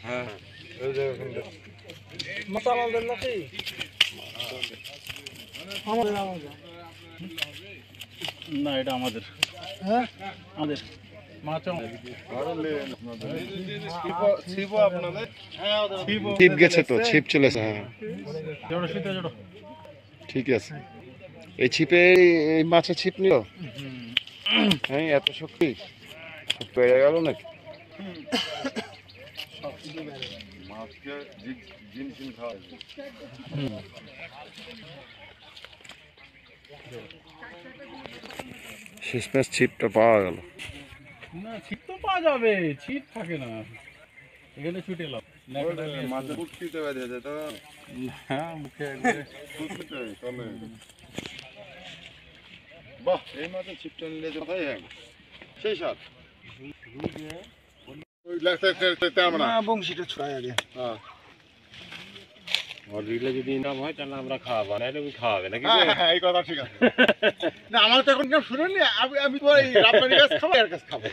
হ্যাঁ ওই যে ওখানটা মশলা দেন নাকি আমাদের না এটা আমাদের হ্যাঁ আমাদের মাছ ছিপ আপনাদের ছিপ গেছে তো, ছিপ চলেছে। হ্যাঁ জোড়ো শীতে জোড়ো ঠিক আছে। এই ছিপে এই মাছের ছিপ নিল। হ্যাঁ এত শক্তি পেয়ে গেল নাকি? মাছকে জিন খাওয়া শেষমেশ ছিপটা পাওয়া গেল। না ছিপ তো পাওয়া যাবে, ছিপ থাকে না এখানে ছুটে এলাম মাছের ফুটকিতে বেরিয়েছে তো। হ্যাঁ মুখে বাহ এই মাছের ছিপটা নিলে যে কোথায় হ্যাঁ সেই সাত ওই লাগতে আমরা বংশীটা ছড়াই আগে হ্যাঁ রিলে যদি ইনকাম হয় তাহলে আমরা খাওয়াবো, না তুমি খাওয়াবে নাকি? হ্যাঁ এই কথা ঠিক আছে। না আমার তো এখন কেউ শুনেনি, আমি তো এই রাপ্তানি গাছ খাবো, এর গাছ খাবো।